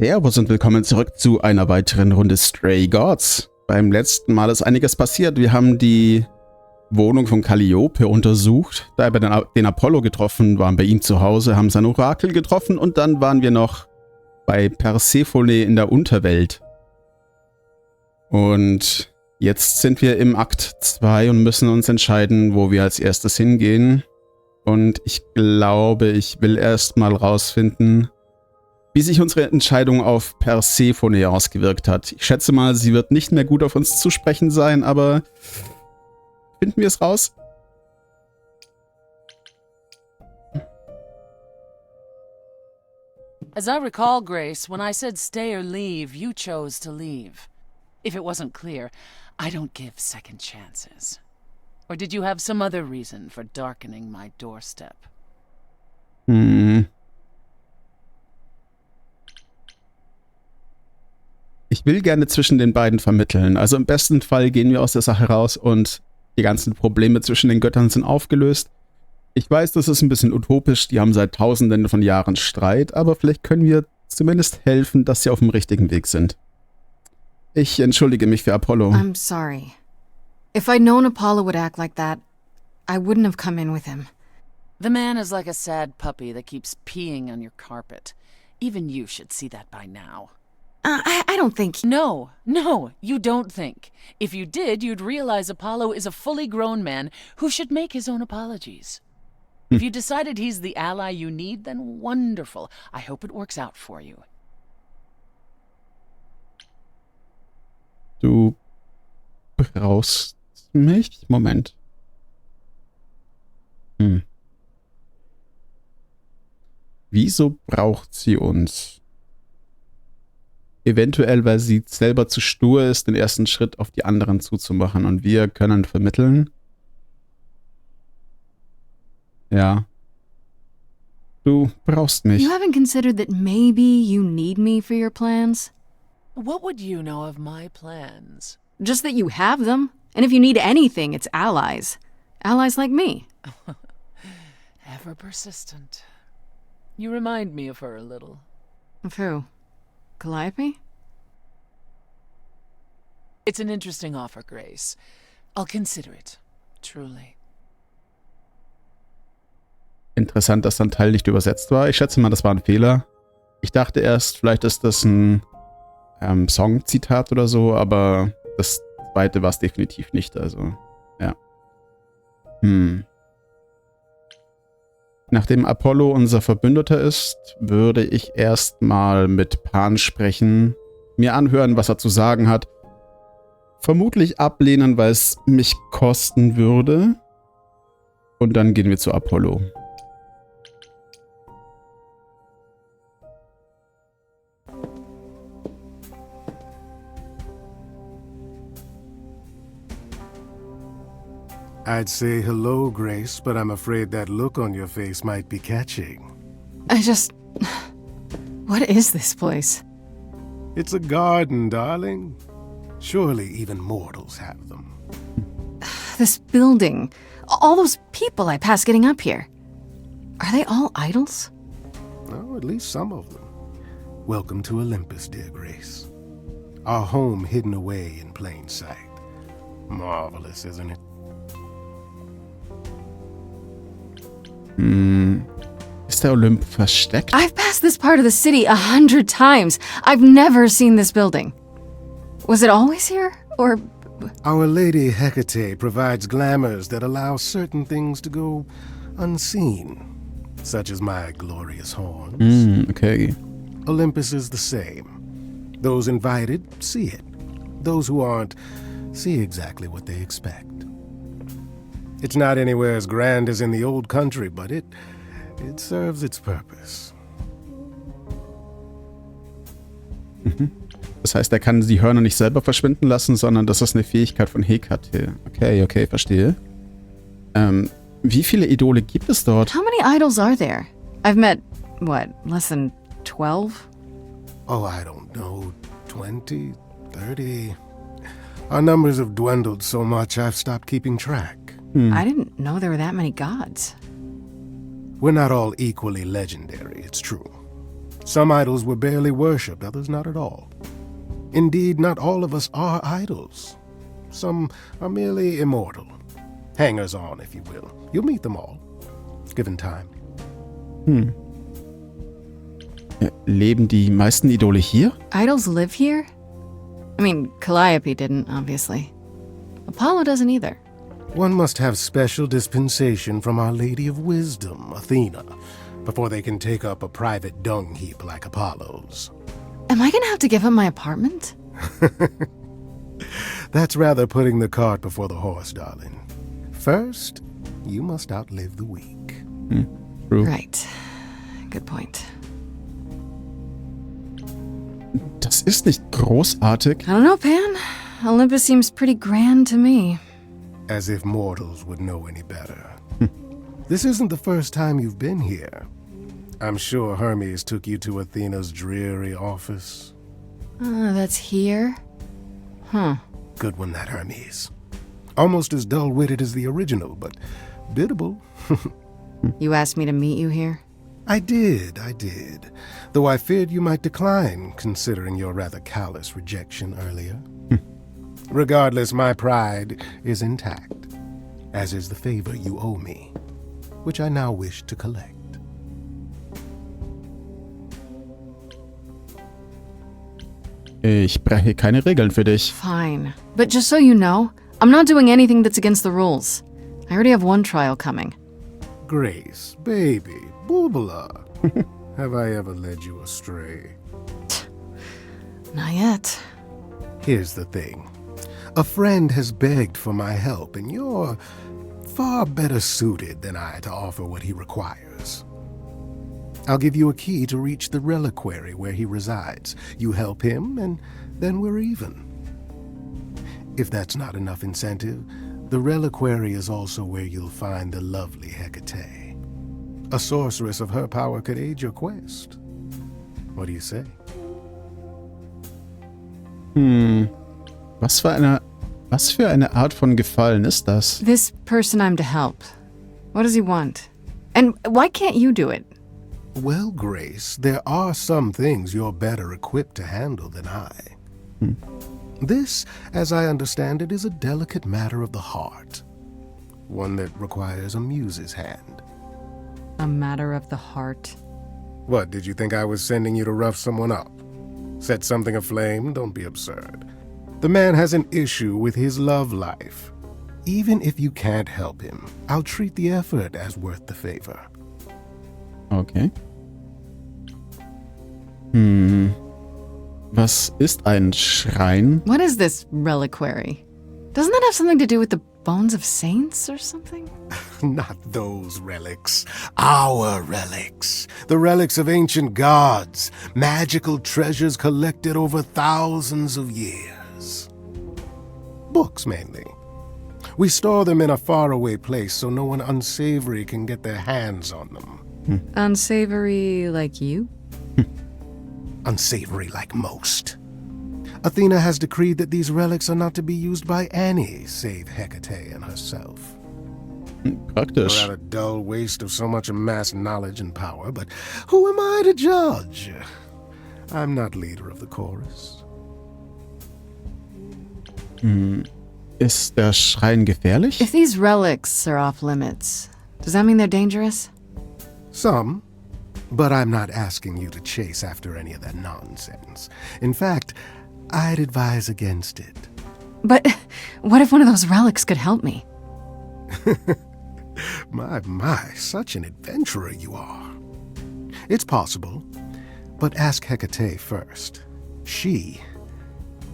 Servus und willkommen zurück zu einer weiteren Runde Stray Gods. Beim letzten Mal ist einiges passiert. Wir haben die Wohnung von Calliope untersucht, da wir den Apollo getroffen, waren bei ihm zu Hause, haben sein Orakel getroffen und dann waren wir noch bei Persephone in der Unterwelt. Und jetzt sind wir im Akt 2 und müssen uns entscheiden, wo wir als erstes hingehen. Und ich glaube, ich will erst mal rausfinden, wie sich unsere Entscheidung auf Persephone ausgewirkt hat. Ich schätze mal, sie wird nicht mehr gut auf uns zu sprechen sein, aber finden wir es raus? As I recall, Grace, when I said stay or leave, you chose to leave. If it wasn't clear, I don't give second chances. Or did you have some other reason for darkening my doorstep? Ich will gerne zwischen den beiden vermitteln. Also im besten Fall gehen wir aus der Sache raus und die ganzen Probleme zwischen den Göttern sind aufgelöst. Ich weiß, das ist ein bisschen utopisch, die haben seit Tausenden von Jahren Streit, aber vielleicht können wir zumindest helfen, dass sie auf dem richtigen Weg sind. Ich entschuldige mich für Apollo. I'm sorry. If I'd known Apollo would act like that, I wouldn't have come in with him. The man is like a sad puppy that keeps peeing on your carpet. Even you should see that by now. I don't think... No, you don't think. If you did, you'd realize Apollo is a fully grown man who should make his own apologies. If you decided he's the ally you need, then wonderful. I hope it works out for you. Du brauchst mich? Moment. Wieso braucht sie uns? Eventuell, weil sie selber zu stur ist, den ersten Schritt auf die anderen zuzumachen und wir können vermitteln. Ja. Du brauchst mich. You haven't considered that maybe you need me for your plans? What would you know of my plans? Just that you have them. And if you need anything, it's allies. Allies like me. Ever persistent. You remind me of her a little. Of who? Calliope? It's an interesting offer, Grace. I'll consider it. Truly. Interessant, dass ein Teil nicht übersetzt war. Ich schätze mal, das war ein Fehler. Ich dachte erst, vielleicht ist das ein Song-Zitat oder so, aber das zweite war es definitiv nicht, also, ja. Nachdem Apollo unser Verbündeter ist, würde ich erstmal mit Pan sprechen, mir anhören, was er zu sagen hat. Vermutlich ablehnen, weil es mich kosten würde. Und dann gehen wir zu Apollo. I'd say hello, Grace, but I'm afraid that look on your face might be catching. What is this place? It's a garden, darling. Surely even mortals have them. This building. All those people I pass getting up here. Are they all idols? Oh, at least some of them. Welcome to Olympus, dear Grace. Our home hidden away in plain sight. Marvelous, isn't it? Ist der Olymp versteckt? I've passed this part of the city 100 times. I've never seen this building. Was it always here, or...? Our Lady Hekate provides glamours that allow certain things to go unseen, such as my glorious horns. Okay. Olympus is the same. Those invited see it. Those who aren't see exactly what they expect. It's not anywhere as grand as in the old country, but it serves its purpose. Das heißt, er kann die Hörner nicht selber verschwinden lassen, sondern das ist eine Fähigkeit von Hekate. Okay, verstehe. Wie viele Idole gibt es dort? How many idols are there? I've met, less than 12? Oh, I don't know, 20, 30. Our numbers have dwindled so much I've stopped keeping track. I didn't know there were that many gods. We're not all equally legendary, it's true. Some idols were barely worshipped, others not at all. Indeed, not all of us are idols. Some are merely immortal. Hangers-on, if you will. You'll meet them all, given time. Leben die meisten Idole hier? Idols live here? I mean, Calliope didn't, obviously. Apollo doesn't either. One must have special dispensation from Our Lady of Wisdom, Athena, before they can take up a private dung heap like Apollo's. Am I gonna have to give up my apartment? That's rather putting the cart before the horse, darling. First, you must outlive the weak. True. Right. Good point. Das ist nicht großartig. I don't know, Pan. Olympus seems pretty grand to me. As if mortals would know any better. This isn't the first time you've been here. I'm sure Hermes took you to Athena's dreary office. That's here? Huh. Good one, that Hermes. Almost as dull-witted as the original, but biddable. You asked me to meet you here? I did. Though I feared you might decline, considering your rather callous rejection earlier. Regardless, my pride is intact, as is the favor you owe me, which I now wish to collect. Ich breche keine Regeln für dich. Fine. But just so you know, I'm not doing anything that's against the rules. I already have one trial coming. Grace, baby, boobala. Have I ever led you astray? Not yet. Here's the thing. A friend has begged for my help, and you're far better suited than I to offer what he requires. I'll give you a key to reach the reliquary where he resides. You help him, and then we're even. If that's not enough incentive, the reliquary is also where you'll find the lovely Hekate. A sorceress of her power could aid your quest. What do you say? Was für eine Art von Gefallen ist das? This person I'm to help. What does he want? And why can't you do it? Well, Grace, there are some things you're better equipped to handle than I. This, as I understand it, is a delicate matter of the heart. One that requires a muse's hand. A matter of the heart. What, did you think I was sending you to rough someone up? Set something aflame? Don't be absurd. The man has an issue with his love life. Even if you can't help him, I'll treat the effort as worth the favor. Okay. Was ist ein Schrein? What is this reliquary? Doesn't that have something to do with the bones of saints or something? Not those relics. Our relics. The relics of ancient gods. Magical treasures collected over thousands of years. Books, mainly. We store them in a faraway place so no one unsavory can get their hands on them. Unsavory like you? Unsavory like most. Athena has decreed that these relics are not to be used by any save Hekate and herself. Praktisch. We're at a dull waste of so much amassed knowledge and power, but who am I to judge? I'm not leader of the chorus. Ist der Schrein gefährlich? If these relics are off limits, does that mean they're dangerous? Some, but I'm not asking you to chase after any of that nonsense. In fact, I'd advise against it. But what if one of those relics could help me? My, such an adventurer you are. It's possible, but ask Hekate first. She,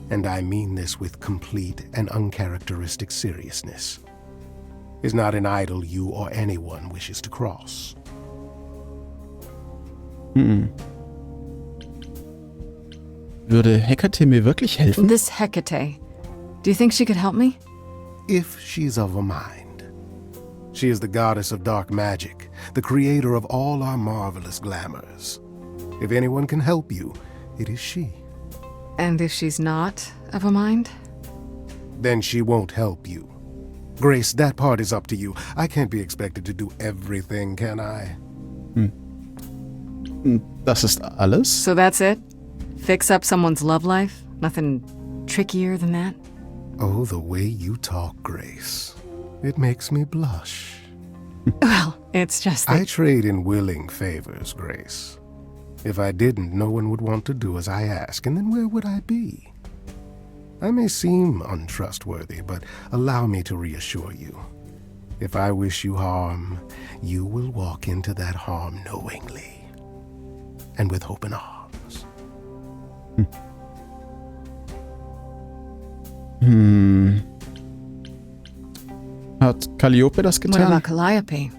and I mean this with complete and uncharacteristic seriousness, is not an idol you or anyone wishes to cross. Würde Hekate mir wirklich helfen? This Hekate, do you think she could help me? If she's of a mind. She is the goddess of dark magic, the creator of all our marvelous glamours. If anyone can help you, it is she. And if she's not of a mind? Then she won't help you. Grace, that part is up to you. I can't be expected to do everything, can I? Das ist alles? So that's it? Fix up someone's love life? Nothing trickier than that? Oh, the way you talk, Grace. It makes me blush. Well, it's just that... I trade in willing favors, Grace. If I didn't, no one would want to do as I ask, and then where would I be? I may seem untrustworthy, but allow me to reassure you. If I wish you harm, you will walk into that harm knowingly and with open arms. Hat Calliope das What getan? about Calliope?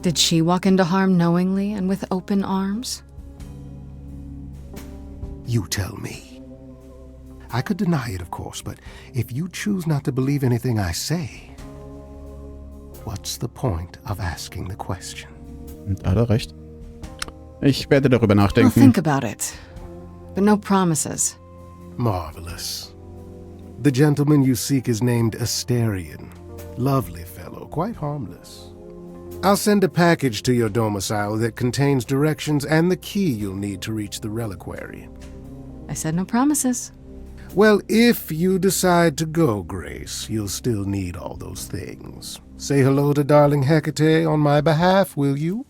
Did she walk into harm knowingly and with open arms? You tell me. I could deny it, of course, but if you choose not to believe anything I say, what's the point of asking the question? Da hat er recht. Ich werde darüber I'll nachdenken. think about it. But no promises. Marvelous. The gentleman you seek is named Asterion. Lovely fellow, quite harmless. I'll send a package to your domicile that contains directions and the key you'll need to reach the reliquary. I said no promises. Well, if you decide to go, Grace, you'll still need all those things. Say hello to darling Hekate on my behalf, will you?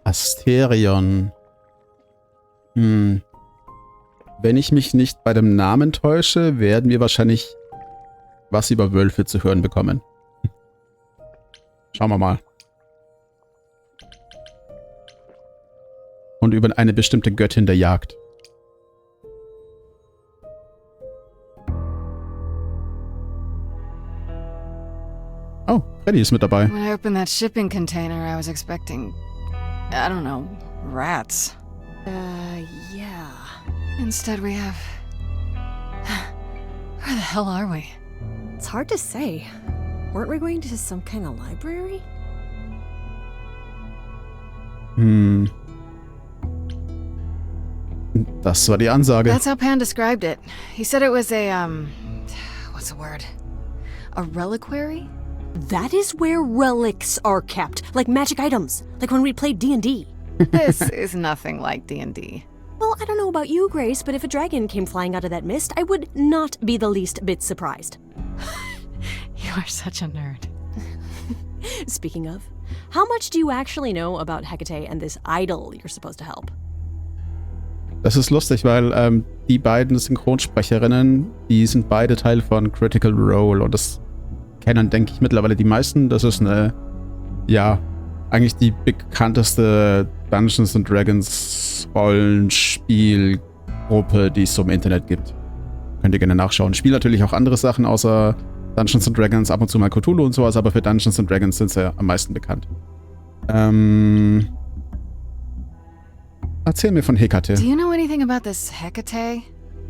Asterion. Wenn ich mich nicht bei dem Namen täusche, werden wir wahrscheinlich was über Wölfe zu hören bekommen. Schauen wir mal. Und über eine bestimmte Göttin der Jagd. Oh, Freddy ist mit dabei. When I opened that shipping container, I was expecting, I don't know, rats. Yeah. Instead we have... Where the hell are we? It's hard to say. Weren't we going to some kind of library? Das war die Ansage. That's how Pan described it. He said it was a, what's the word? A reliquary? That is where relics are kept, like magic items, like when we played D&D. This is nothing like D&D. Well, I don't know about you, Grace, but if a dragon came flying out of that mist, I would not be the least bit surprised. You are such a nerd. Speaking of, how much do you actually know about Hekate and this idol you're supposed to help? Das ist lustig, weil die beiden Synchronsprecherinnen, die sind beide Teil von Critical Role und das kennen, denke ich, mittlerweile die meisten. Das ist eine, ja, eigentlich die bekannteste Dungeons & Dragons Rollenspielgruppe, die es so im Internet gibt. Könnt ihr gerne nachschauen. Spielen natürlich auch andere Sachen außer Dungeons & Dragons, ab und zu mal Cthulhu und sowas, aber für Dungeons & Dragons sind sie am meisten bekannt. Erzähl mir von Hekate. Do you know anything about this Hekate?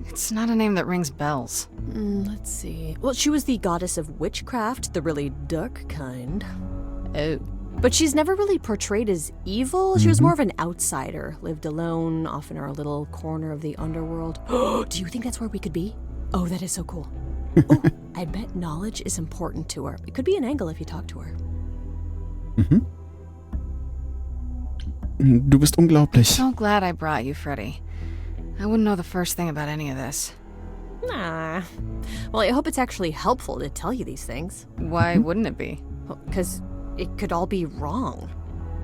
It's not a name that rings bells. Let's see. Well, she was the goddess of witchcraft, the really dark kind. Oh. But she's never really portrayed as evil. She was more of an outsider, lived alone, off in her little corner of the underworld. Do you think that's where we could be? Oh, that is so cool. Oh, I bet knowledge is important to her. It could be an angle if you talk to her. Du bist unglaublich. So glad I brought you, Freddy. I wouldn't know the first thing about any of this. Nah. Well, I hope it's actually helpful to tell you these things. Why wouldn't it be? Because it could all be wrong.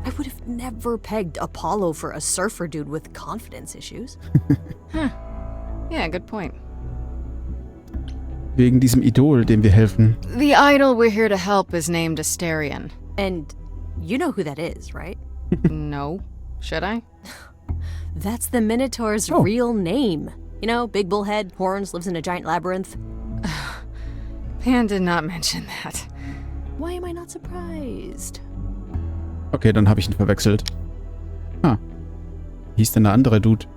I would have never pegged Apollo for a surfer dude with confidence issues. Yeah, good point. Wegen diesem Idol, dem wir helfen. The idol we're here to help is named Asterion. And you know who that is, right? No. Should I? That's the Minotaur's real name. You know, big bullhead, horns, lives in a giant labyrinth. Pan did not mention that. Why am I not surprised? Okay, dann habe ich ihn verwechselt. Ah. Hieß denn der andere Dude?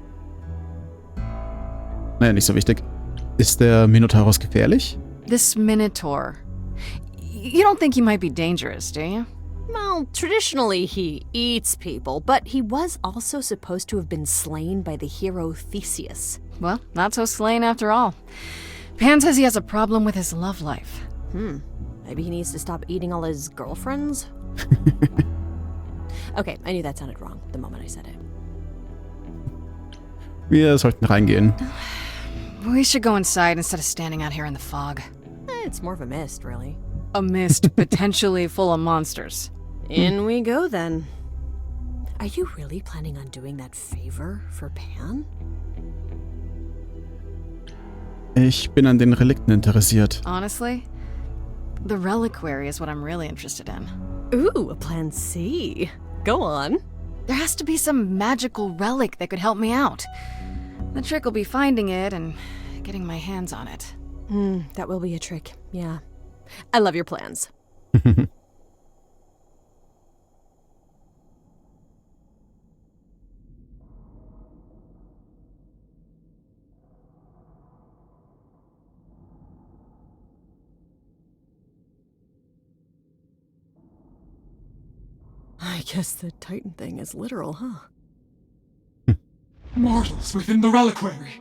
Naja, nicht so wichtig. Ist der Minotaurus gefährlich? This Minotaur. You don't think he might be dangerous, do you? Well, traditionally he eats people, but he was also supposed to have been slain by the hero Theseus. Well, not so slain after all. Pan says he has a problem with his love life. I Maybe he needs to stop eating all his girlfriends? Okay, I knew that sounded wrong the moment I said it. Wir sollten reingehen. We should go inside instead of standing out here in the fog. It's more of a mist, really. A mist potentially full of monsters. In we go, then. Are you really planning on doing that favor for Pan? Ich bin an den Relikten interessiert. Honestly, the reliquary is what I'm really interested in. Ooh, a plan C. Go on. There has to be some magical relic that could help me out. The trick will be finding it and getting my hands on it. That will be a trick, yeah. I love your plans. I guess the Titan thing is literal, huh? Mortals within the reliquary.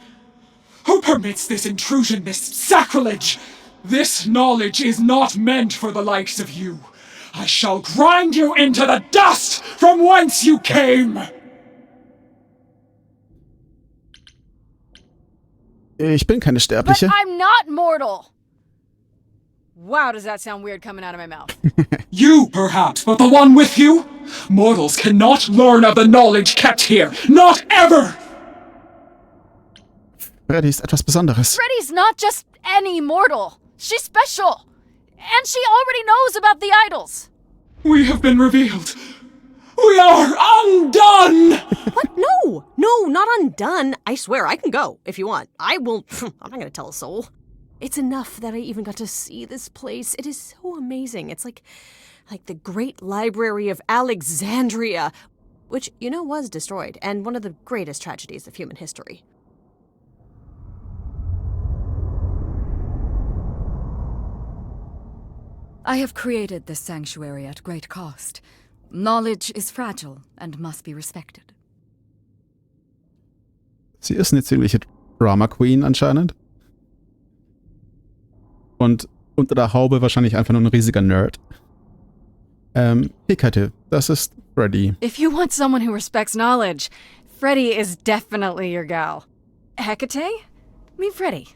Who permits this intrusion, this sacrilege? This knowledge is not meant for the likes of you. I shall grind you into the dust from whence you came! Ich bin keine But Sterbliche. I'm not mortal! Wow, does that sound weird coming out of my mouth? You, perhaps, but the one with you? Mortals cannot learn of the knowledge kept here. Not ever! Freddy ist etwas Besonderes. Freddy's not just any mortal. She's special. And she already knows about the idols. We have been revealed. We are undone! What? No, not undone. I swear, I can go if you want. I will. I'm not gonna tell a soul. It's enough that I even got to see this place. It is so amazing. It's like the Great Library of Alexandria, which, was destroyed, and one of the greatest tragedies of human history. I have created this sanctuary at great cost. Knowledge is fragile and must be respected. Sie ist eine ziemliche Drama Queen anscheinend. Und unter der Haube wahrscheinlich einfach nur ein riesiger Nerd. Hekate, das ist Freddy. If you want someone who respects knowledge, Freddy is definitely your gal. Hekate? Meet Freddy.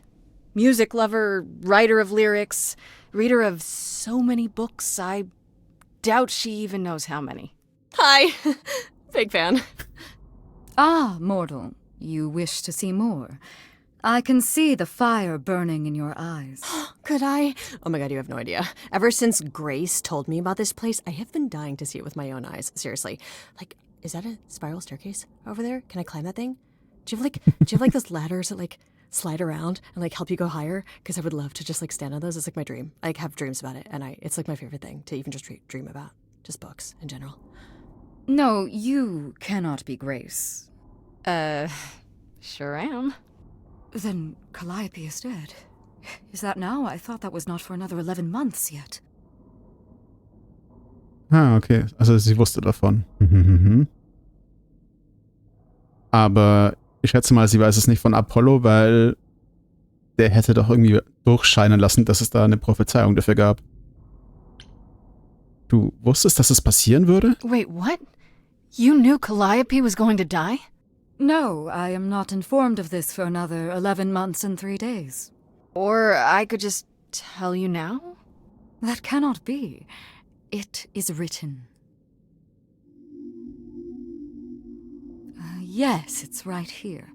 Music lover, writer of lyrics, reader of so many books, I doubt she even knows how many. Hi. Big fan. Ah, mortal, you wish to see more. I can see the fire burning in your eyes. Could I? Oh my god, you have no idea. Ever since Grace told me about this place, I have been dying to see it with my own eyes. Seriously. Is that a spiral staircase over there? Can I climb that thing? Do you have those ladders that slide around and help you go higher? Because I would love to just stand on those. It's my dream. I have dreams about it, and it's my favorite thing to even just dream about. Just books in general. No, you cannot be Grace. Sure am. Then Calliope is dead. Is that now? I thought that was not for another 11 months yet. Ah, okay. Also sie wusste davon. Aber ich schätze mal, sie weiß es nicht von Apollo, weil der hätte doch irgendwie durchscheinen lassen, dass es da eine Prophezeiung dafür gab. Du wusstest, dass es passieren würde? Wait, what? You knew Calliope was going to die? No, I am not informed of this for another 11 months and 3 days. Or I could just tell you now? That cannot be. It is written. Yes, it's right here.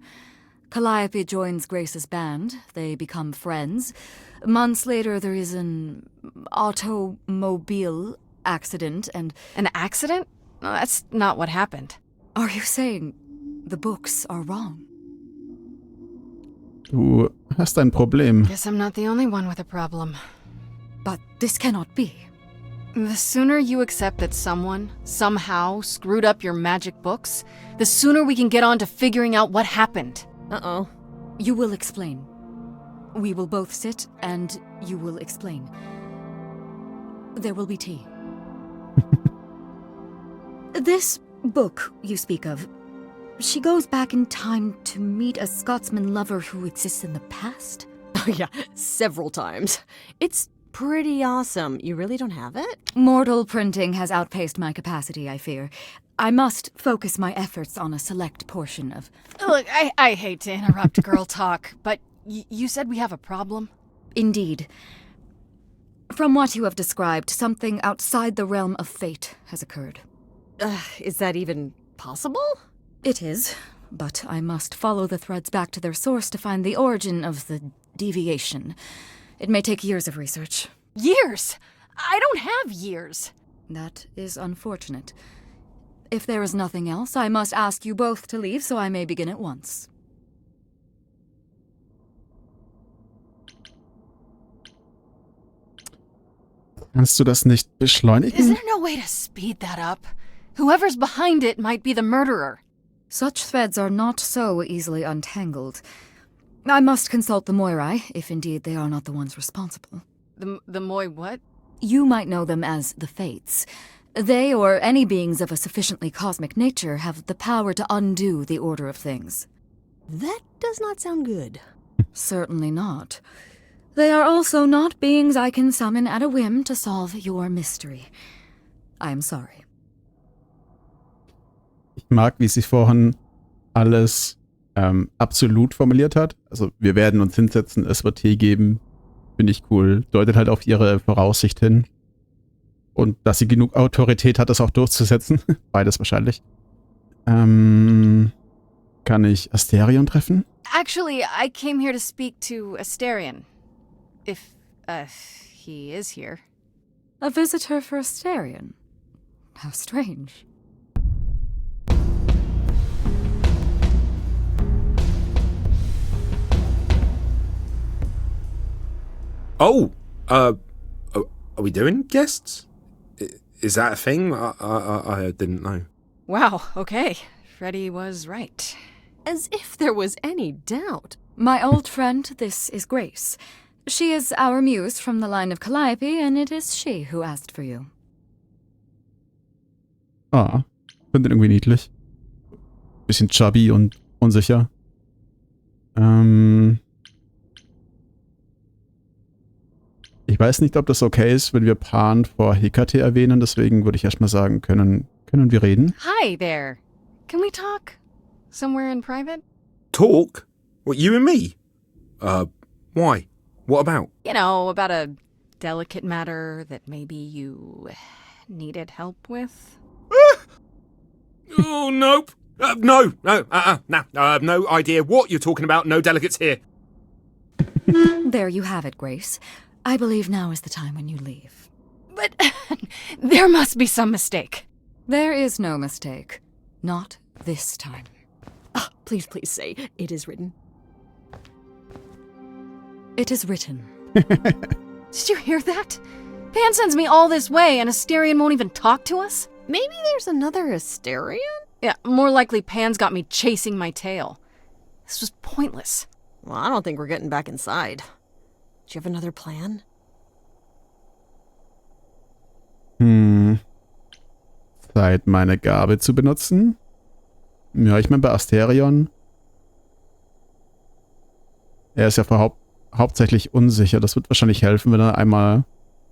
Calliope joins Grace's band. They become friends. Months later, there is an automobile accident and... An accident? No, that's not what happened. Are you saying the books are wrong? Du hast ein Problem. Guess I'm not the only one with a problem. But this cannot be. The sooner you accept that someone, somehow, screwed up your magic books, the sooner we can get on to figuring out what happened. Uh-oh. You will explain. We will both sit, and you will explain. There will be tea. This book you speak of, she goes back in time to meet a Scotsman lover who exists in the past? Oh yeah, several times. It's pretty awesome. You really don't have it? Mortal printing has outpaced my capacity, I fear. I must focus my efforts on a select portion of... Look, I hate to interrupt girl talk, but you said we have a problem? Indeed. From what you have described, something outside the realm of fate has occurred. Is that even possible? It is, but I must follow the threads back to their source to find the origin of the deviation. It may take years of research. Years? I don't have years. That is unfortunate. If there is nothing else, I must ask you both to leave so I may begin at once. Kannst du das nicht beschleunigen? Is there no way to speed that up? Whoever's behind it might be the murderer. Such threads are not so easily untangled. I must consult the Moirai, if indeed they are not the ones responsible. The Moi what? You might know them as the Fates. They, or any beings of a sufficiently cosmic nature, have the power to undo the order of things. That does not sound good. Certainly not. They are also not beings I can summon at a whim to solve your mystery. I am sorry. Ich mag, wie sie vorhin alles absolut formuliert hat. Also wir werden uns hinsetzen, es wird Tee geben. Finde ich cool. Deutet halt auf ihre Voraussicht hin. Und dass sie genug Autorität hat, das auch durchzusetzen. Beides wahrscheinlich. Kann ich Asterion treffen? Actually, I came here to speak to Asterion. If, he is here. A visitor for Asterion? How strange. Oh, are we doing guests? Is that a thing? I didn't know. Wow, okay. Freddy was right. As if there was any doubt. My old friend, this is Grace. She is our muse from the line of Calliope, and it is she who asked for you. Ah, finde irgendwie niedlich. Bisschen chubby und unsicher. Ich weiß nicht, ob das okay ist, wenn wir Pan vor Hekate erwähnen, deswegen würde ich erstmal sagen, können wir reden? Hi there. Can we talk? Somewhere in private? Talk? What, you and me? Why? What about? You know, about a delicate matter that maybe you needed help with? Oh, nope. No, no idea what you're talking about. No delegates here. There you have it, Grace. I believe now is the time when you leave. But there must be some mistake. There is no mistake. Not this time. Please say, it is written. It is written. Did you hear that? Pan sends me all this way and Asterion won't even talk to us? Maybe there's another Asterion? Yeah, more likely Pan's got me chasing my tail. This was pointless. Well, I don't think we're getting back inside. Do you have another plan? Zeit, meine Gabe zu benutzen? Ja, ich meine bei Asterion. Er ist ja hauptsächlich unsicher. Das wird wahrscheinlich helfen, wenn er einmal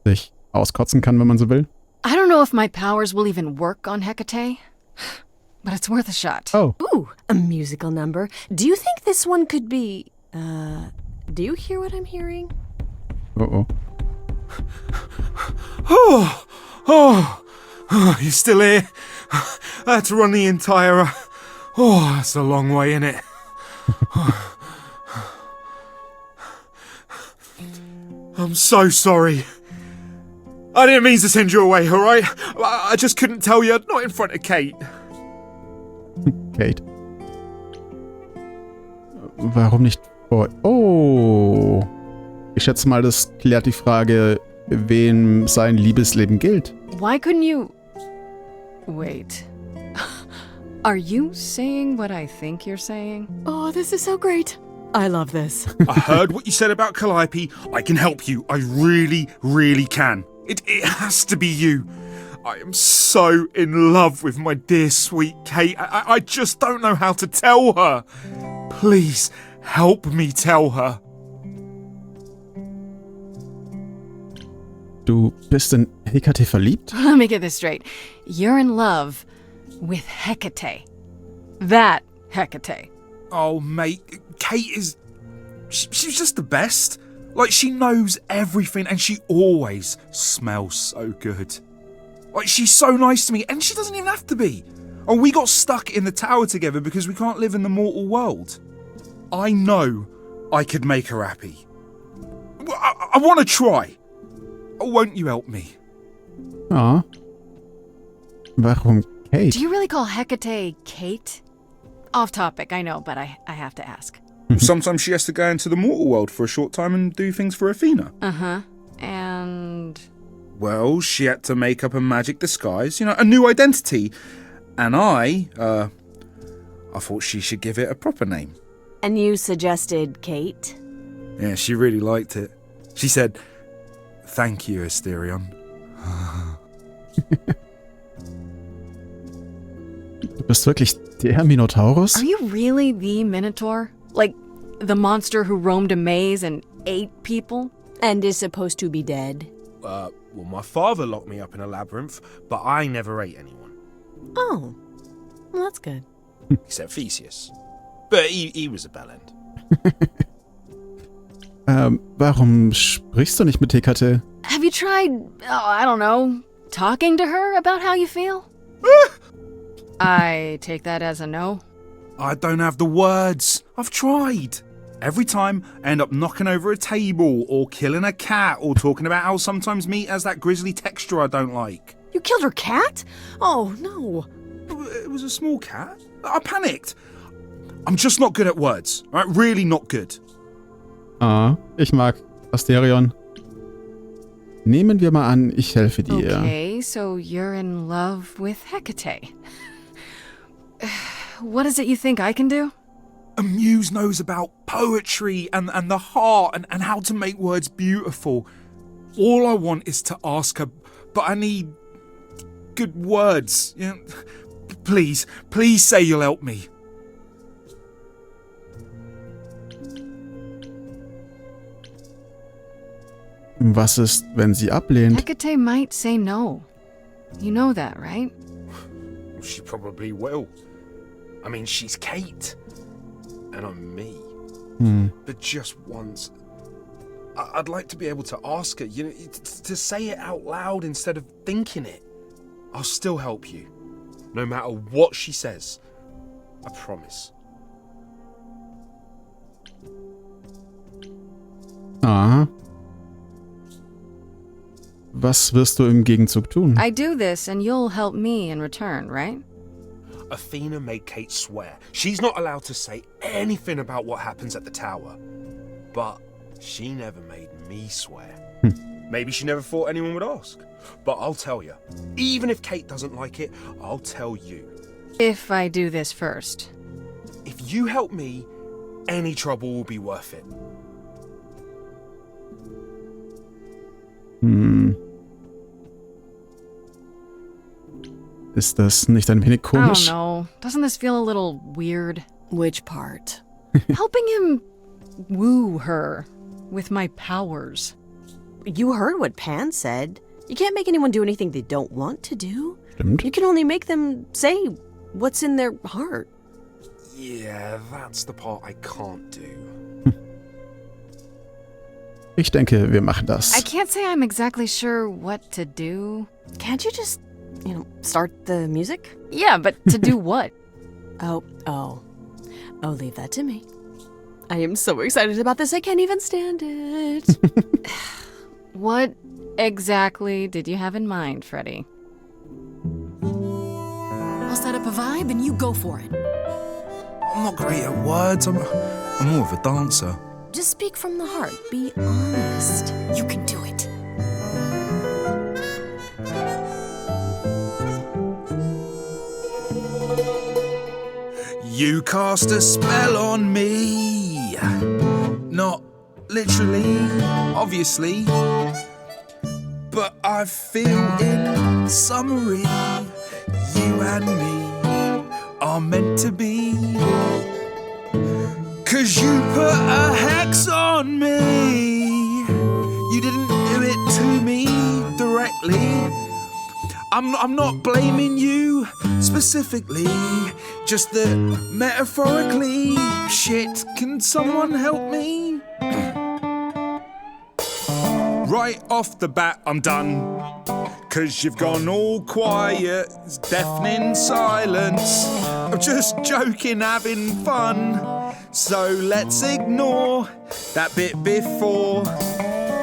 sich auskotzen kann, wenn man so will. I don't know if my powers will even work on Hekate, but it's worth a shot. Oh. Ooh, a musical number. Do you think this one could be... do you hear what I'm hearing? Oh. You're still here? I had to run the entire... that's a long way, innit? I'm so sorry. I didn't mean to send you away, alright? I just couldn't tell you, not in front of Kate. Kate. Warum nicht vor... Oh. Ich schätze mal, das klärt die Frage, wem sein Liebesleben gilt. Why couldn't you... Wait. Are you saying what I think you're saying? Oh, this is so great. I love this. I heard what you said about Calliope. I can help you. I really, really can. It has to be you. I am so in love with my dear sweet Kate. I just don't know how to tell her. Please, help me tell her. du bist in Hekate verliebt? Let me get this straight. You're in love with Hekate. That Hekate. Oh, mate, Kate is... She's just the best. Like, she knows everything and she always smells so good. Like, she's so nice to me and she doesn't even have to be. Oh, we got stuck in the tower together because we can't live in the mortal world. I know I could make her happy. I want to try. Won't you help me? Ah. Warum Kate? Do you really call Hekate Kate? Off topic, I know, but I have to ask. Sometimes she has to go into the mortal world for a short time and do things for Athena. Uh-huh. And... Well, she had to make up a magic disguise, a new identity. And I thought she should give it a proper name. And you suggested Kate? Yeah, she really liked it. She said, "Thank you, Asterion." Du bist wirklich der Minotaurus? Are you really the Minotaur? Like, the monster who roamed a maze and ate people? And is supposed to be dead? Well, my father locked me up in a labyrinth, but I never ate anyone. Oh, well, that's good. Except Theseus. But he was a bellend. Warum sprichst du nicht mit Hekate? Have you tried, I don't know, talking to her about how you feel? I take that as a no. I don't have the words. I've tried. Every time, I end up knocking over a table, or killing a cat, or talking about how sometimes meat has that grisly texture I don't like. You killed her cat? Oh, no. It was a small cat. I panicked. I'm just not good at words. Right? Really not good. Ah, ich mag Asterion. Nehmen wir mal an, ich helfe dir. Okay, so you're in love with Hekate. What is it you think I can do? A muse knows about poetry and the heart and how to make words beautiful. All I want is to ask her, but I need good words. Please say you'll help me. Was ist, wenn sie ablehnt? Hekate might say no. You know that, right? She probably will. I mean, she's Kate. And I'm me. But just once, I'd like to be able to ask her, to say it out loud instead of thinking it. I'll still help you. No matter what she says. I promise. Aha. Was wirst du im Gegenzug tun? I do this and you'll help me in return, right? Athena made Kate swear she's not allowed to say anything about what happens at the tower. But she never made me swear. Maybe she never thought anyone would ask. But I'll tell you. Even if Kate doesn't like it, I'll tell you. If I do this first. If you help me, any trouble will be worth it. Ist das nicht ein wenig I komisch? don't know. Doesn't this feel a little weird? Which part? Helping him woo her with my powers. You heard what Pan said. You can't make anyone do anything they don't want to do. Stimmt. You can only make them say what's in their heart. Yeah, that's the part I can't do. Ich denke, wir machen I das. can't say I'm exactly sure what to do. Can't you just, start the music? Yeah, but to do what? Oh, leave that to me. I am so excited about this, I can't even stand it. What exactly did you have in mind, Freddie? I'll set up a vibe and you go for it. I'm not great at words. I'm more of a dancer. Just speak from the heart. Be honest. You can do it. You cast a spell on me. Not literally, obviously. But I feel in summary, you and me are meant to be. 'Cause you put a hex on me. You didn't do it to me, quietly. I'm not blaming you specifically, just that metaphorically. Shit, can someone help me? Right off the bat, I'm done. 'Cause you've gone all quiet, it's deafening silence. I'm just joking, having fun. So let's ignore that bit before.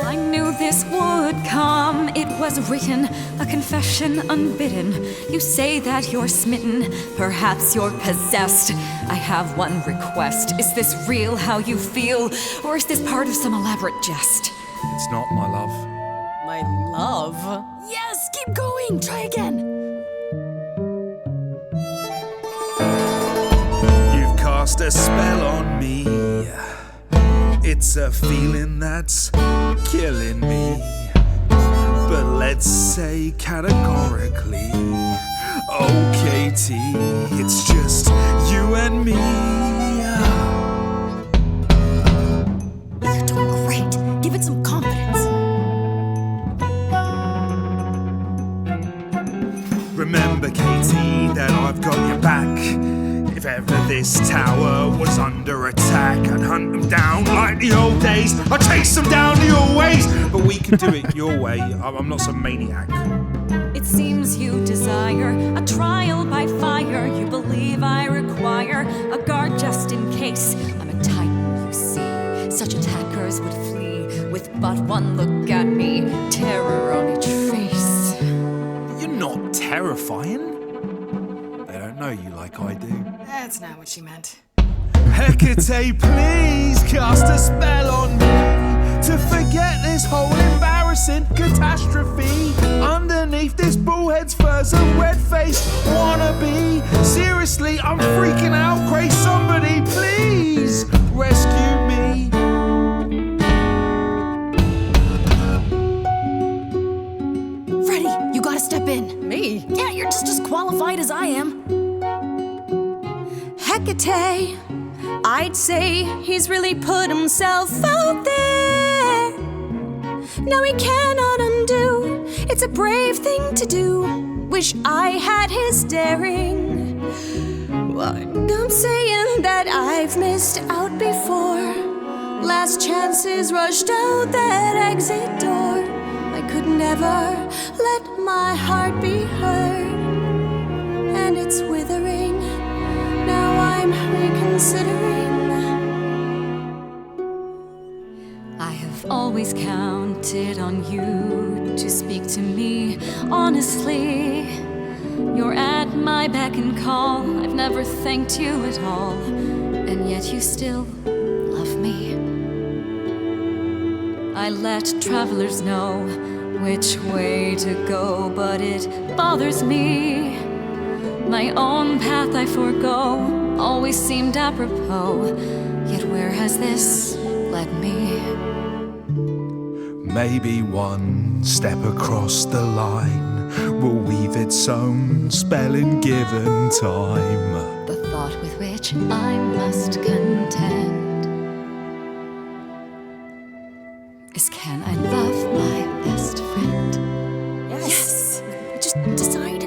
I knew this would come. It was written, a confession unbidden. You say that you're smitten, perhaps you're possessed. I have one request. Is this real how you feel, or is this part of some elaborate jest? It's not, my love. My love? Yes, keep going. Try again. You've cast a spell on me. It's a feeling that's killing me. But let's say categorically, oh Katie, it's just you and me. You're doing great. Give it some confidence. Remember, Katie, that I've got your back. If ever this tower was under attack, I'd hunt them down like the old days. I'd chase them down your ways. But we can do it your way. I'm not some maniac. It seems you desire a trial by fire. You believe I require a guard just in case. I'm a titan, you see. Such attackers would flee with but one look at me. Terror on each face. You're not terrifying. They don't know you like I do. That's not what she meant. Hekate, please cast a spell on me to forget this whole embarrassing catastrophe. Underneath this bullhead's fur's a red-faced wannabe. Seriously, I'm freaking out. Grace, somebody, please rescue me. Freddie, you gotta step in. Me? Yeah, you're just as qualified as I am. Hekate, I'd say he's really put himself out there. Now he cannot undo. It's a brave thing to do. Wish I had his daring. Well, I'm saying that I've missed out before. Last chances rushed out that exit door. I could never let my heart be heard. And it's withering. Now I'm reconsidering. I have always counted on you to speak to me honestly. You're at my beck and call. I've never thanked you at all, and yet you still love me. I let travelers know which way to go, but it bothers me. My own path I forego always seemed apropos, yet where has this led me? Maybe one step across the line will weave its own spell in given time. The thought with which I must contend is, can I love my best friend? Yes. Just decide.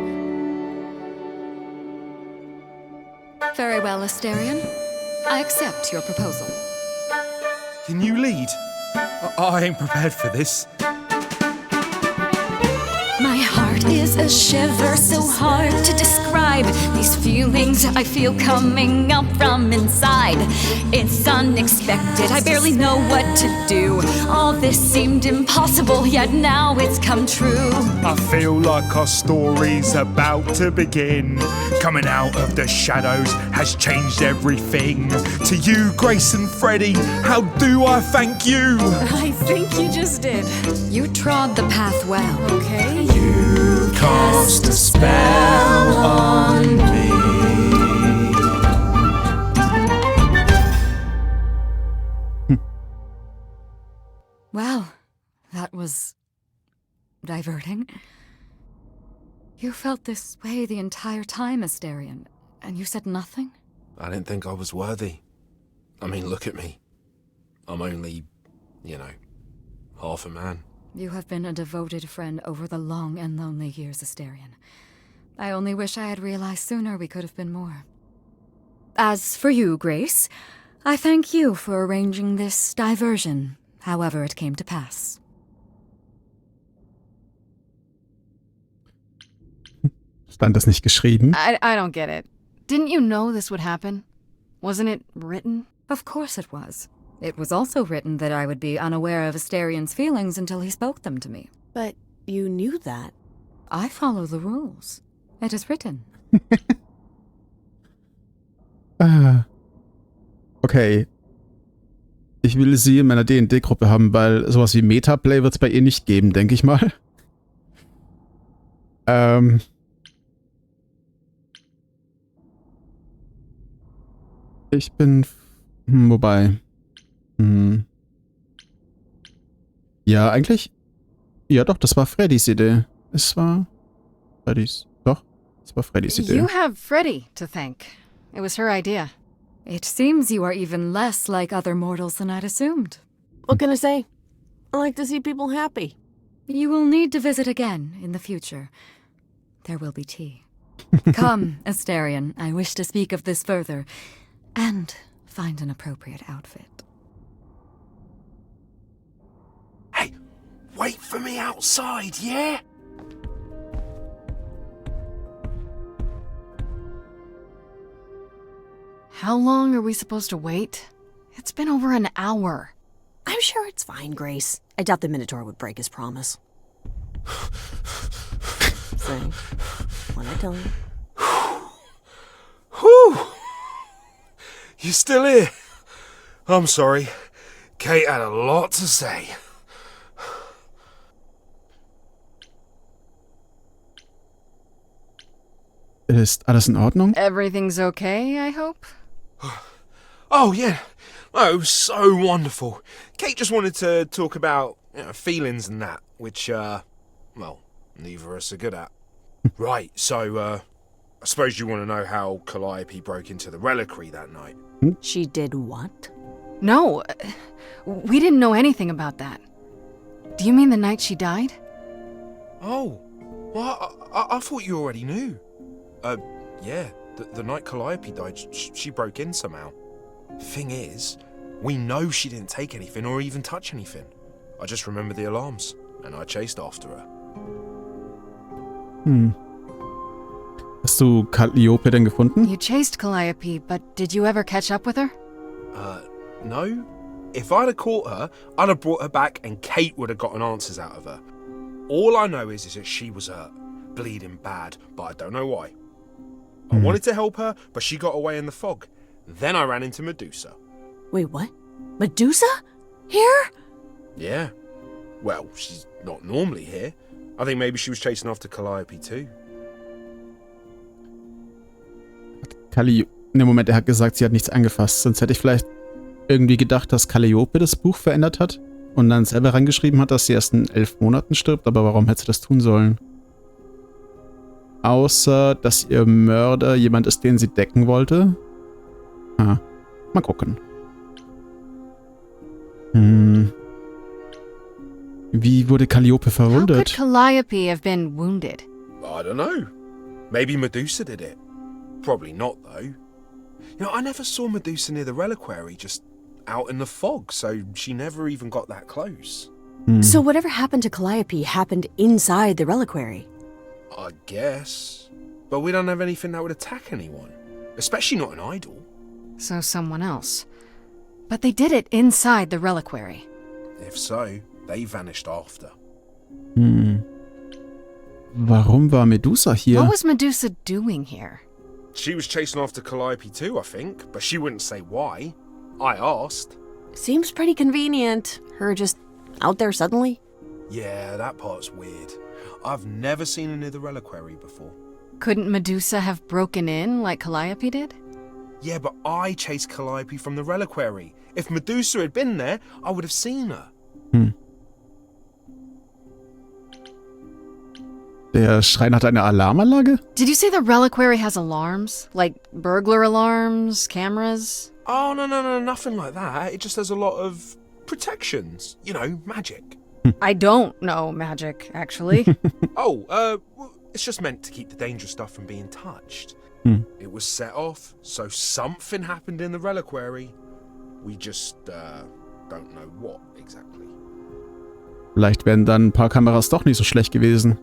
Very well, Asterion. I accept your proposal. Can you lead? I ain't prepared for this. My heart is a shiver, so hard to describe. These feelings I feel coming up from inside. It's unexpected, I barely know what to do. All this seemed impossible, yet now it's come true. I feel like our story's about to begin. Coming out of the shadows has changed everything. To you, Grace and Freddie, how do I thank you? I think you just did. You trod the path well. Okay. You cast a spell on me. Well, that was diverting. You felt this way the entire time, Asterion, and you said nothing? I didn't think I was worthy. I mean, look at me. I'm only, half a man. You have been a devoted friend over the long and lonely years, Asterion. I only wish I had realized sooner we could have been more. As for you, Grace, I thank you for arranging this diversion, however it came to pass. Stand das nicht geschrieben? I don't get it. Didn't you know this would happen? Wasn't it written? Of course it was. It was also written that I would be unaware of Asterion's feelings until he spoke them to me. But you knew that. I follow the rules. It is written. Okay. Ich will sie in meiner D&D-Gruppe haben, weil sowas wie Metaplay wird es bei ihr nicht geben, denke ich mal. Ich bin... wobei... Ja, eigentlich... Ja doch, das war Freddys Idee. Es war... Freddys... Doch, es war Freddys Idee. You have Freddy to thank. It was her idea. It seems you are even less like other mortals than I'd assumed. What can I say? I like to see people happy. You will need to visit again in the future. There will be tea. Come, Asterion, I wish to speak of this further. And find an appropriate outfit. Hey, wait for me outside, yeah? How long are we supposed to wait? It's been over an hour. I'm sure it's fine, Grace. I doubt the Minotaur would break his promise. Say, what I tell you. Whew! You still here? I'm sorry. Kate had a lot to say. Ist alles in Ordnung? Everything's okay, I hope? Oh, yeah. Oh, it was so wonderful. Kate just wanted to talk about feelings and that, which, well, neither of us are good at. Right, so, I suppose you want to know how Calliope broke into the reliquary that night. She did what? No, we didn't know anything about that. Do you mean the night she died? Oh, well, I thought you already knew. Yeah, the night Calliope died, she broke in somehow. Thing is, we know she didn't take anything or even touch anything. I just remember the alarms, and I chased after her. Hast du Calliope denn gefunden? You chased Calliope, but did you ever catch up with her? No. If I'd have caught her, I'd have brought her back and Kate would have gotten answers out of her. All I know is that she was hurt, bleeding bad, but I don't know why. I wanted to help her, but she got away in the fog. Then I ran into Medusa. Wait, what? Medusa? Here? Yeah. Well, she's not normally here. I think maybe she was chasing after Calliope too. Ne, Moment, er hat gesagt, sie hat nichts angefasst. Sonst hätte ich vielleicht irgendwie gedacht, dass Calliope das Buch verändert hat und dann selber reingeschrieben hat, dass sie erst in 11 Monaten stirbt. Aber warum hätte sie das tun sollen? Außer, dass ihr Mörder jemand ist, den sie decken wollte. Mal gucken. Wie wurde Calliope How could verwundet? Calliope have been wounded? I don't know. Maybe Medusa did it. Probably not, though. You know, I never saw Medusa near the reliquary, just out in the fog, so she never even got that close. So whatever happened to Calliope happened inside the reliquary. I guess. But we don't have anything that would attack anyone. Especially not an idol. So someone else. But they did it inside the reliquary. If so, they vanished after. Warum war Medusa hier? What was Medusa doing here? She was chasing after Calliope too, I think, but she wouldn't say why. I asked. Seems pretty convenient. Her just out there suddenly. Yeah, that part's weird. I've never seen her near the reliquary before. Couldn't Medusa have broken in like Calliope did? Yeah, but I chased Calliope from the reliquary. If Medusa had been there, I would have seen her. Der Schrein hat eine Alarmanlage? Did you say the reliquary has alarms? Like burglar alarms, cameras? Oh, no, nothing like that. It just has a lot of protections. You know, magic. I don't know magic, actually. Well, it's just meant to keep the dangerous stuff from being touched. It was set off, so something happened in the reliquary. We just, don't know what exactly. Vielleicht wären dann ein paar Kameras doch nicht so schlecht gewesen.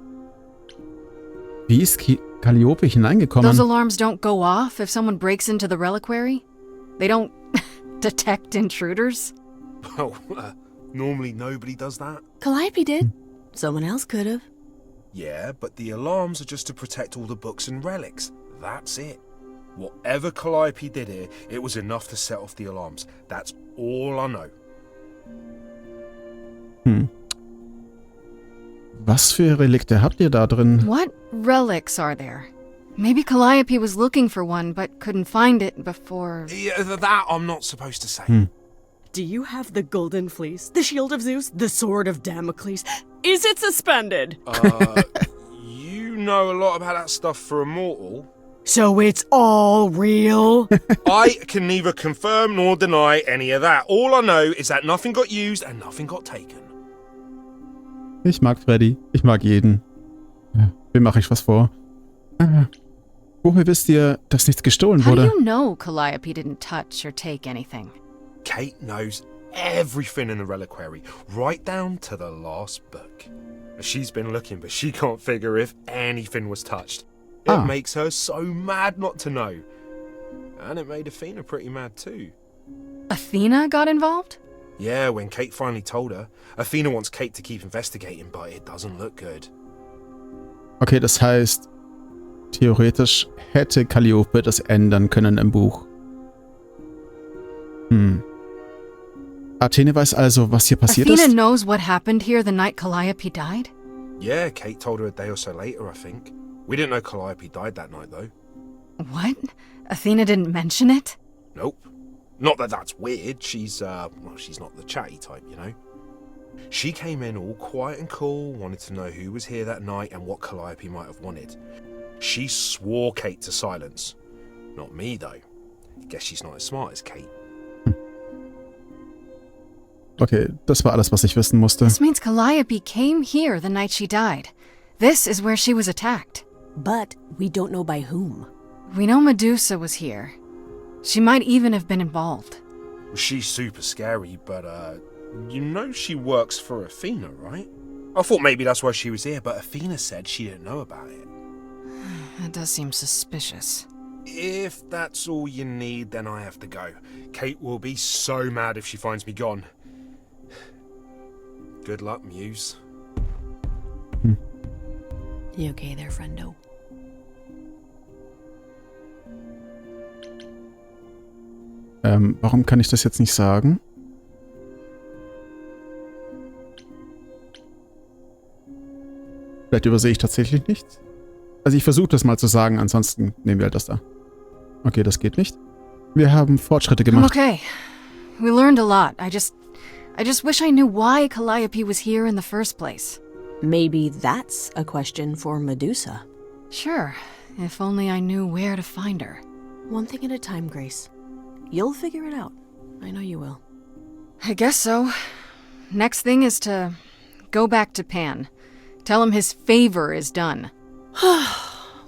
Wie ist Calliope hineingekommen? Those alarms don't go off if someone breaks into the reliquary? They don't detect intruders? Well, normally nobody does that. Calliope did. Someone else could have. Yeah, but the alarms are just to protect all the books and relics. That's it. Whatever Calliope did here, it was enough to set off the alarms. That's all I know. Was für Relikte habt ihr da drin? What relics are there? Maybe Calliope was looking for one, but couldn't find it before... Yeah, that I'm not supposed to say. Do you have the golden fleece, the shield of Zeus, the sword of Damocles? Is it suspended? You know a lot about that stuff for a mortal. So it's all real? I can neither confirm nor deny any of that. All I know is that nothing got used and nothing got taken. Ich mag Freddy. Ich mag jeden. Ja, wem mache ich was vor? Woher wisst ihr, dass nichts gestohlen How do wurde? you know Calliope didn't touch or take anything? Kate knows everything in the reliquary, right down to the last book. She's been looking, but she can't figure if anything was touched. It makes her so mad not to know. And it made Athena pretty mad too. Athena got involved? Yeah, when Kate finally told her. Athena wants Kate to keep investigating, but it doesn't look good. Okay, das heißt, theoretisch hätte Calliope das ändern können im Buch. Athene weiß also, was hier passiert Athena ist? knows what happened here the night Calliope died? Yeah, Kate told her a day or so later, I think. We didn't know Calliope died that night, though. What? Athena didn't mention it? Nope. Not that that's weird. She's not the chatty type, you know. She came in all quiet and cool, wanted to know who was here that night and what Calliope might have wanted. She swore Kate to silence. Not me, though. Guess she's not as smart as Kate. Okay, das war alles, was ich wissen musste. This means Calliope came here the night she died. This is where she was attacked. But we don't know by whom. We know Medusa was here. She might even have been involved. She's super scary, but, you know she works for Athena, right? I thought maybe that's why she was here, but Athena said she didn't know about it. That does seem suspicious. If that's all you need, then I have to go. Kate will be so mad if she finds me gone. Good luck, Muse. You okay there, friendo? Warum kann ich das jetzt nicht sagen? Vielleicht übersehe ich tatsächlich nichts. Also ich versuche das mal zu sagen, ansonsten nehmen wir halt das da. Okay, das geht nicht. Wir haben Fortschritte gemacht. Okay. We learned a lot. I just wish I knew why Calliope was here in the first place. Maybe that's a question for Medusa. Sure. If only I knew where to find her. One thing at a time, Grace. You'll figure it out. I know you will. I guess so. Next thing is to go back to Pan. Tell him his favor is done.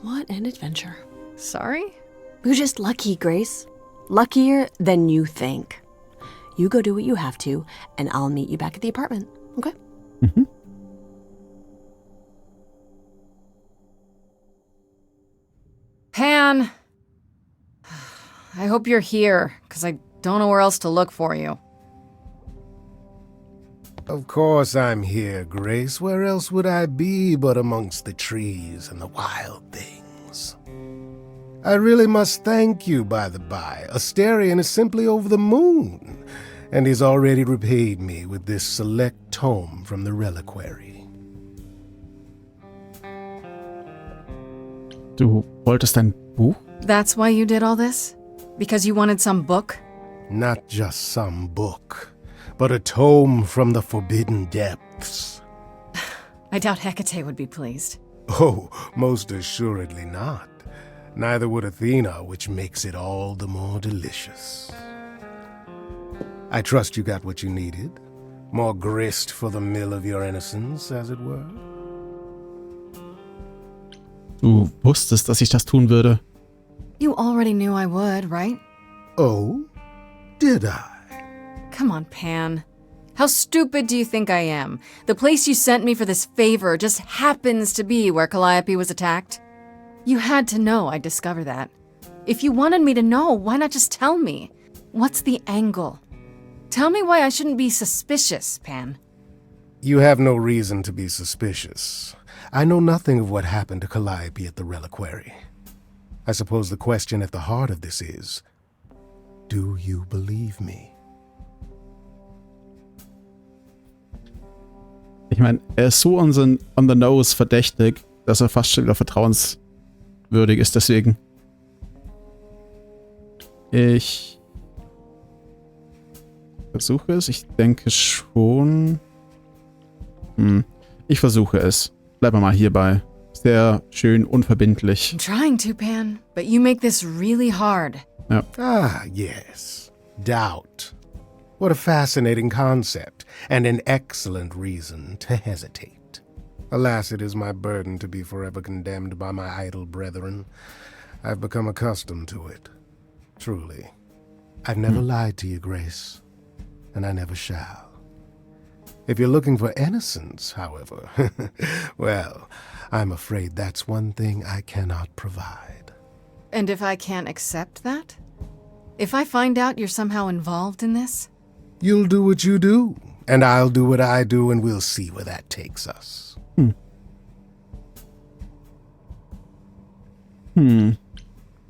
What an adventure. Sorry? You're just lucky, Grace. Luckier than you think. You go do what you have to, and I'll meet you back at the apartment, okay? Pan! I hope you're here, because I don't know where else to look for you. Of course I'm here, Grace. Where else would I be but amongst the trees and the wild things? I really must thank you, by the by. Asterion is simply over the moon, and he's already repaid me with this select tome from the reliquary. Du wolltest ein Buch? That's why you did all this? Because you wanted some book? Not just some book, but a tome from the forbidden depths. I doubt Hekate would be pleased. Oh, most assuredly not. Neither would Athena, which makes it all the more delicious. I trust you got what you needed. More grist for the mill of your innocence, as it were? Du wusstest, dass ich das tun würde. You already knew I would, right? Oh? Did I? Come on, Pan. How stupid do you think I am? The place you sent me for this favor just happens to be where Calliope was attacked. You had to know I'd discover that. If you wanted me to know, why not just tell me? What's the angle? Tell me why I shouldn't be suspicious, Pan. You have no reason to be suspicious. I know nothing of what happened to Calliope at the reliquary. I suppose the question at the heart of this is, do you believe me? Ich meine, er ist so on the nose verdächtig, dass er fast schon wieder vertrauenswürdig ist, deswegen. Ich versuche es, ich denke schon. Ich versuche es. Bleiben wir mal hierbei. Sehr schön unverbindlich. I'm trying to, Pan, but you make this really hard. Ja. Ah, yes. Doubt. What a fascinating concept, and an excellent reason to hesitate. Alas, it is my burden to be forever condemned by my idle brethren. I've become accustomed to it. Truly. I've never lied to you, Grace, and I never shall. If you're looking for innocence, however, well, I'm afraid that's one thing I cannot provide. And if I can't accept that? If I find out you're somehow involved in this? You'll do what you do, and I'll do what I do, and we'll see where that takes us.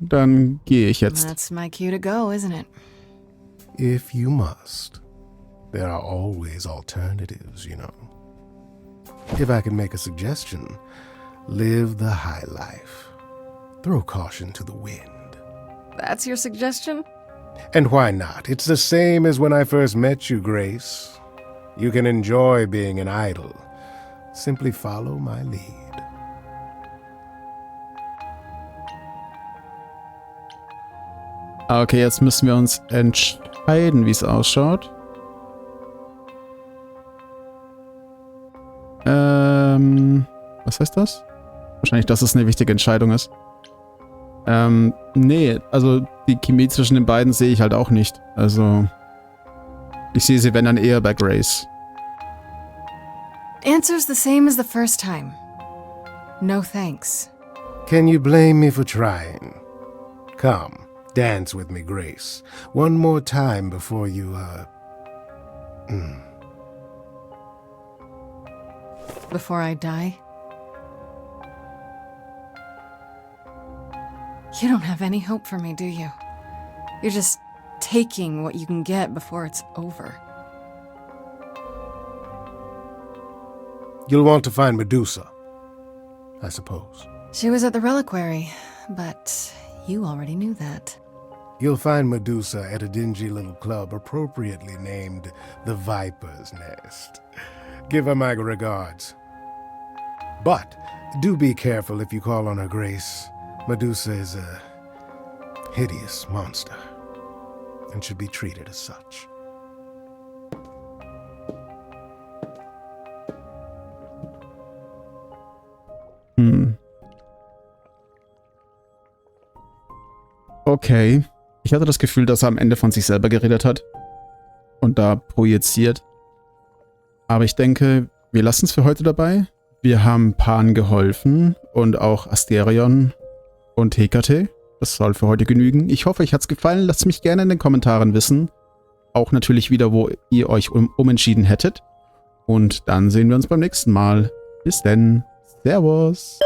Dann gehe ich jetzt. That's my cue to go, isn't it? If you must, there are always alternatives, you know. If I can make a suggestion, live the high life. Throw caution to the wind. That's your suggestion? And why not? It's the same as when I first met you, Grace. You can enjoy being an idol. Simply follow my lead. Okay, jetzt müssen wir uns entscheiden, wie es ausschaut. Was heißt das? Wahrscheinlich, dass es eine wichtige Entscheidung ist. Nee, also die Chemie zwischen den beiden sehe ich halt auch nicht. Also, ich sehe sie, wenn dann eher bei Grace. Answer's the same as the first time. No thanks. Can you blame me for trying? Come, dance with me, Grace. One more time before you, Before I die? You don't have any hope for me, do you? You're just taking what you can get before it's over. You'll want to find Medusa, I suppose. She was at the reliquary, but you already knew that. You'll find Medusa at a dingy little club appropriately named the Viper's Nest. Give her my regards. But do be careful if you call on her, Grace. Medusa is a hideous monster and should be treated as such. Okay. Ich hatte das Gefühl, dass er am Ende von sich selber geredet hat. Und da projiziert. Aber ich denke, wir lassen es für heute dabei. Wir haben Pan geholfen und auch Asterion und Hekate. Das soll für heute genügen. Ich hoffe, euch hat's gefallen. Lasst mich gerne in den Kommentaren wissen. Auch natürlich wieder, wo ihr euch umentschieden hättet. Und dann sehen wir uns beim nächsten Mal. Bis denn. Servus.